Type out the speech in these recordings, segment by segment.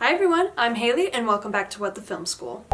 Hi everyone, I'm Hayley and welcome back to What the Film School.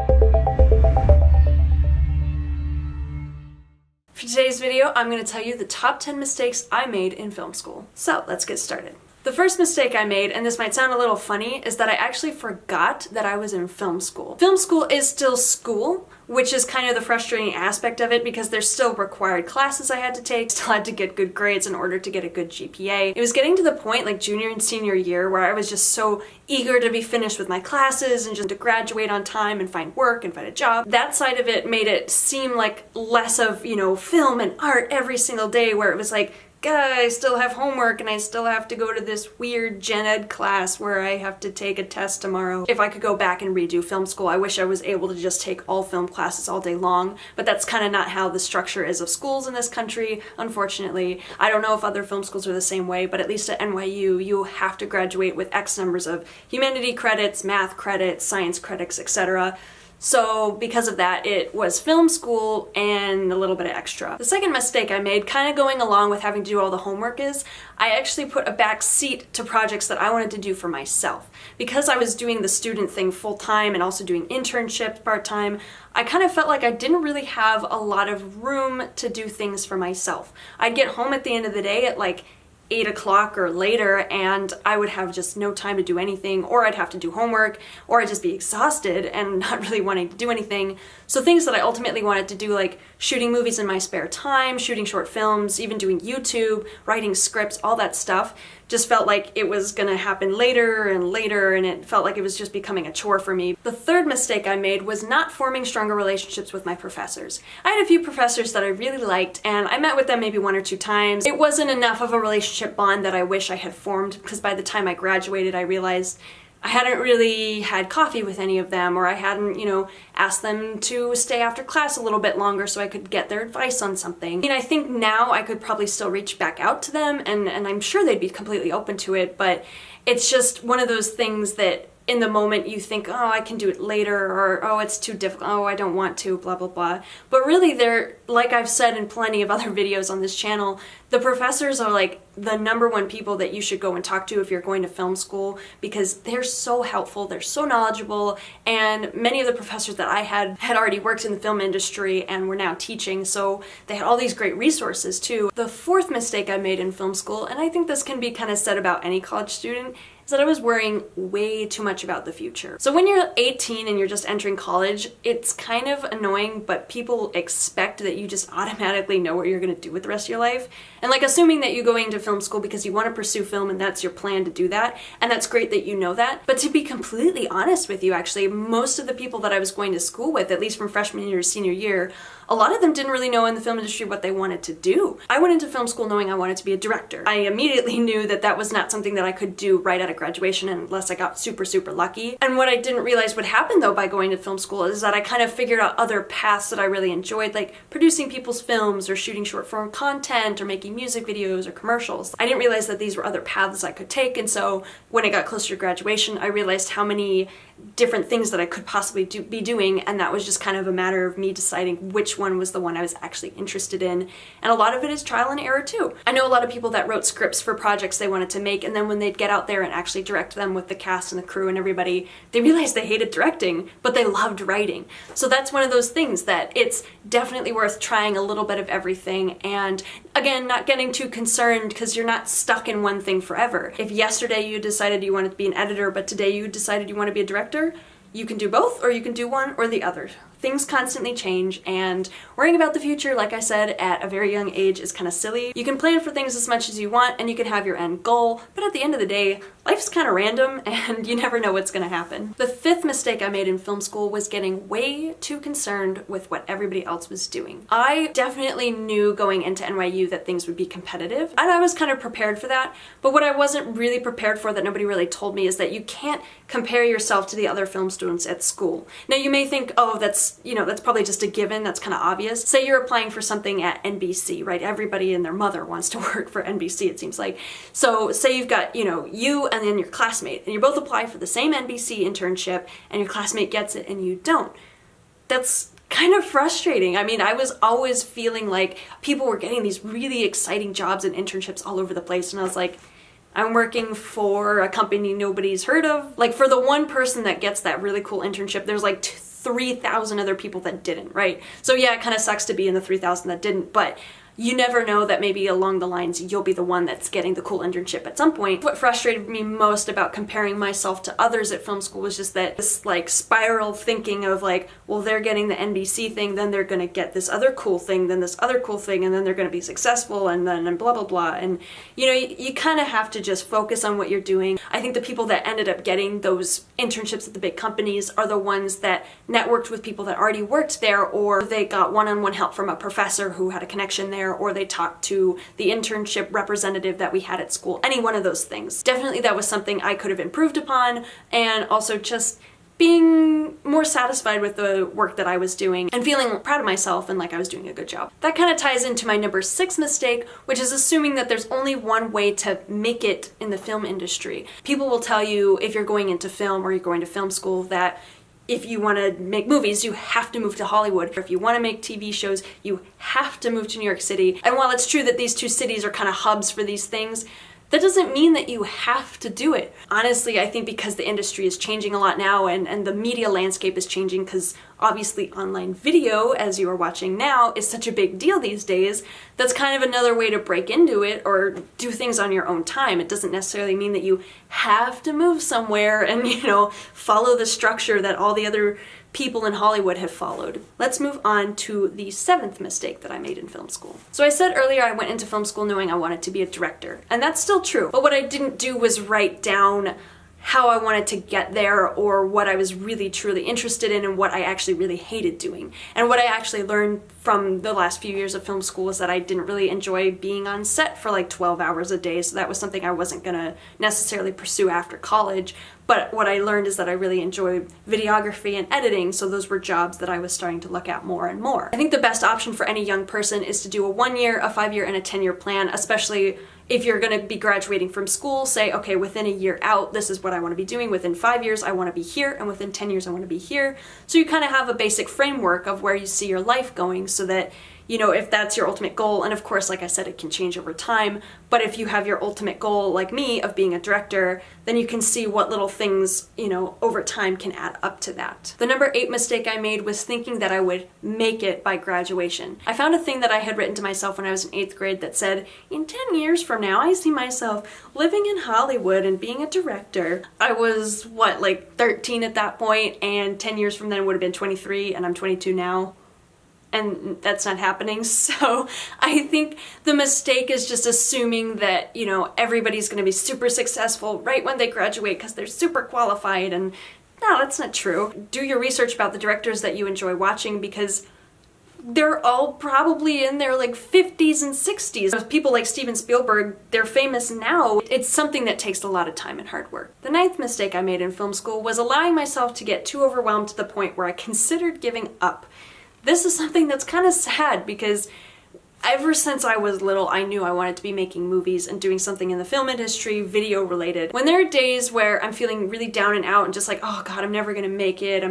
For today's video, I'm going to tell you the top 10 mistakes I made in film school. So let's get started. The first mistake I made, and this might sound a little funny, is that I actually forgot that I was in film school. Film school is still school, which is kind of the frustrating aspect of it because there's still required classes I had to take, still had to get good grades in order to get a good GPA. It was getting to the point like junior and senior year where I was just so eager to be finished with my classes and just to graduate on time and find work and find a job. That side of it made it seem like less of, film and art every single day, where it was like, God, I still have homework and I still have to go to this weird gen ed class where I have to take a test tomorrow. If I could go back and redo film school, I wish I was able to just take all film classes all day long, but that's kind of not how the structure is of schools in this country, unfortunately. I don't know if other film schools are the same way, but at least at NYU, you have to graduate with X numbers of humanity credits, math credits, science credits, etc. So because of that, it was film school and a little bit of extra. The second mistake I made, kind of going along with having to do all the homework, is I actually put a back seat to projects that I wanted to do for myself. Because I was doing the student thing full-time and also doing internships part-time, I kind of felt like I didn't really have a lot of room to do things for myself. I'd get home at the end of the day at like 8 o'clock or later, and I would have just no time to do anything, or I'd have to do homework, or I'd just be exhausted and not really wanting to do anything. So things that I ultimately wanted to do, like shooting movies in my spare time, shooting short films, even doing YouTube, writing scripts, all that stuff, just felt like it was gonna happen later and later, and it felt like it was just becoming a chore for me. The third mistake I made was not forming stronger relationships with my professors. I had a few professors that I really liked, and I met with them maybe 1 or 2 times. It wasn't enough of a relationship bond that I wish I had formed, because by the time I graduated, I realized I hadn't really had coffee with any of them, or I hadn't, asked them to stay after class a little bit longer so I could get their advice on something. I think now I could probably still reach back out to them, and I'm sure they'd be completely open to it, but it's just one of those things that in the moment you think, oh, I can do it later, or oh, it's too difficult, oh, I don't want to, blah, blah, blah. But really they're, like I've said in plenty of other videos on this channel, the professors are like the #1 people that you should go and talk to if you're going to film school, because they're so helpful, they're so knowledgeable, and many of the professors that I had already worked in the film industry and were now teaching, so they had all these great resources too. The fourth mistake I made in film school, and I think this can be kind of said about any college student, is that I was worrying way too much about the future. So when you're 18 and you're just entering college, it's kind of annoying, but people expect that you just automatically know what you're gonna do with the rest of your life. And like assuming that you go into film school because you want to pursue film and that's your plan to do that, and that's great that you know that. But to be completely honest with you, actually, most of the people that I was going to school with, at least from freshman year to senior year, a lot of them didn't really know in the film industry what they wanted to do. I went into film school knowing I wanted to be a director. I immediately knew that that was not something that I could do right out of graduation unless I got super, super lucky. And what I didn't realize would happen though by going to film school is that I kind of figured out other paths that I really enjoyed, like producing people's films or shooting short form content or making music videos or commercials. I didn't realize that these were other paths I could take, and so when I got closer to graduation, I realized how many different things that I could possibly be doing, and that was just kind of a matter of me deciding which one was the one I was actually interested in. And a lot of it is trial and error too. I know a lot of people that wrote scripts for projects they wanted to make, and then when they'd get out there and actually direct them with the cast and the crew and everybody, they realized they hated directing, but they loved writing. So that's one of those things that it's definitely worth trying a little bit of everything, and again, not getting too concerned because you're not stuck in one thing forever. If yesterday you decided you wanted to be an editor, but today you decided you want to be a director, you can do both, or you can do one or the other. Things constantly change, and worrying about the future, like I said, at a very young age is kind of silly. You can plan for things as much as you want, and you can have your end goal, but at the end of the day, life's kind of random, and you never know what's gonna happen. The fifth mistake I made in film school was getting way too concerned with what everybody else was doing. I definitely knew going into NYU that things would be competitive, and I was kind of prepared for that, but what I wasn't really prepared for that nobody really told me is that you can't compare yourself to the other film students at school. Now you may think, oh, that's probably just a given, that's kind of obvious. Say you're applying for something at NBC, right? Everybody and their mother wants to work for NBC, it seems like. So say you've got, you and then your classmate, and you both apply for the same NBC internship, and your classmate gets it and you don't. That's kind of frustrating. I mean, I was always feeling like people were getting these really exciting jobs and internships all over the place, and I was like, I'm working for a company nobody's heard of. Like, for the one person that gets that really cool internship, there's like 3,000 other people that didn't, right? So yeah, it kind of sucks to be in the 3,000 that didn't, but you never know that maybe along the lines you'll be the one that's getting the cool internship at some point. What frustrated me most about comparing myself to others at film school was just that this like spiral thinking of like, well, they're getting the NBC thing, then they're gonna get this other cool thing, then this other cool thing, and then they're gonna be successful, and then blah blah blah. And you know, you kind of have to just focus on what you're doing. I think the people that ended up getting those internships at the big companies are the ones that networked with people that already worked there, or they got one-on-one help from a professor who had a connection there, or they talked to the internship representative that we had at school. Any one of those things. Definitely that was something I could have improved upon, and also just being more satisfied with the work that I was doing and feeling proud of myself and like I was doing a good job. That kind of ties into my number 6 mistake, which is assuming that there's only one way to make it in the film industry. People will tell you if you're going into film or you're going to film school that if you want to make movies, you have to move to Hollywood. If you want to make TV shows, you have to move to New York City. And while it's true that these two cities are kind of hubs for these things, that doesn't mean that you have to do it. Honestly, I think because the industry is changing a lot now and the media landscape is changing, because obviously online video, as you are watching now, is such a big deal these days, that's kind of another way to break into it or do things on your own time. It doesn't necessarily mean that you have to move somewhere and, you know, follow the structure that all the other people in Hollywood have followed. Let's move on to the 7th mistake that I made in film school. So I said earlier I went into film school knowing I wanted to be a director, and that's still true. But what I didn't do was write down how I wanted to get there or what I was really truly interested in and what I actually really hated doing. And what I actually learned from the last few years of film school is that I didn't really enjoy being on set for like 12 hours a day, so that was something I wasn't gonna necessarily pursue after college. But what I learned is that I really enjoy videography and editing, so those were jobs that I was starting to look at more and more. I think the best option for any young person is to do a 1-year, a 5-year, and a 10-year plan, especially if you're going to be graduating from school. Say, okay, within a year out, this is what I want to be doing. Within 5 years, I want to be here, and within 10 years, I want to be here. So you kind of have a basic framework of where you see your life going, so that, you know, if that's your ultimate goal, and of course, like I said, it can change over time, but if you have your ultimate goal, like me, of being a director, then you can see what little things, you know, over time can add up to that. The number 8 mistake I made was thinking that I would make it by graduation. I found a thing that I had written to myself when I was in 8th grade that said, in 10 years from now, I see myself living in Hollywood and being a director. I was, what, like 13 at that point, and 10 years from then would have been 23, and I'm 22 now. And that's not happening. So I think the mistake is just assuming that, you know, everybody's going to be super successful right when they graduate because they're super qualified. And no, that's not true. Do your research about the directors that you enjoy watching, because they're all probably in their like 50s and 60s. People like Steven Spielberg, they're famous now. It's something that takes a lot of time and hard work. The 9th mistake I made in film school was allowing myself to get too overwhelmed to the point where I considered giving up. This is something that's kind of sad, because ever since I was little, I knew I wanted to be making movies and doing something in the film industry, video related. When there are days where I'm feeling really down and out and just like, oh God, I'm never gonna make it,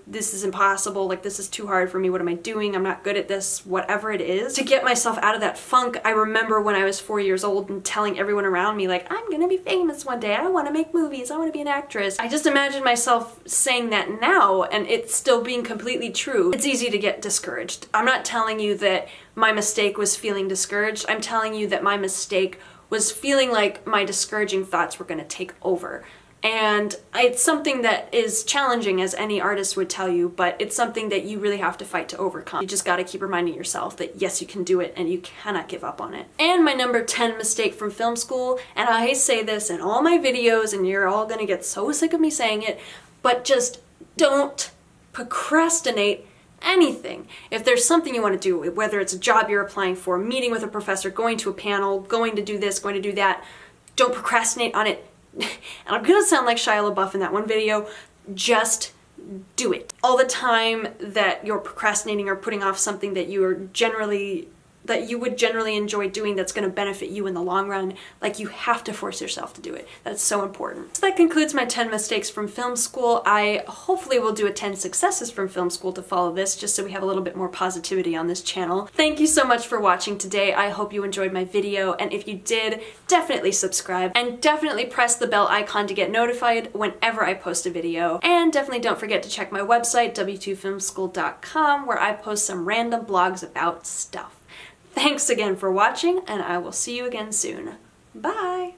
this is impossible, like this is too hard for me, what am I doing, I'm not good at this, whatever it is. To get myself out of that funk, I remember when I was 4 years old and telling everyone around me like, I'm gonna be famous one day, I wanna make movies, I wanna be an actress. I just imagine myself saying that now and it's still being completely true. It's easy to get discouraged. I'm not telling you that my mistake was feeling discouraged. I'm telling you that my mistake was feeling like my discouraging thoughts were going to take over. And it's something that is challenging, as any artist would tell you, but it's something that you really have to fight to overcome. You just got to keep reminding yourself that yes, you can do it and you cannot give up on it. And my number 10 mistake from film school, and I say this in all my videos and you're all going to get so sick of me saying it, but just don't procrastinate anything. If there's something you want to do, whether it's a job you're applying for, meeting with a professor, going to a panel, going to do this, going to do that, don't procrastinate on it. And I'm gonna sound like Shia LaBeouf in that one video, just do it. All the time that you're procrastinating or putting off something that you are generally that you would generally enjoy doing that's going to benefit you in the long run. Like, you have to force yourself to do it. That's so important. So that concludes my 10 mistakes from film school. I hopefully will do a 10 successes from film school to follow this, just so we have a little bit more positivity on this channel. Thank you so much for watching today. I hope you enjoyed my video, and if you did, definitely subscribe and definitely press the bell icon to get notified whenever I post a video. And definitely don't forget to check my website, w2filmschool.com, where I post some random blogs about stuff. Thanks again for watching, and I will see you again soon. Bye!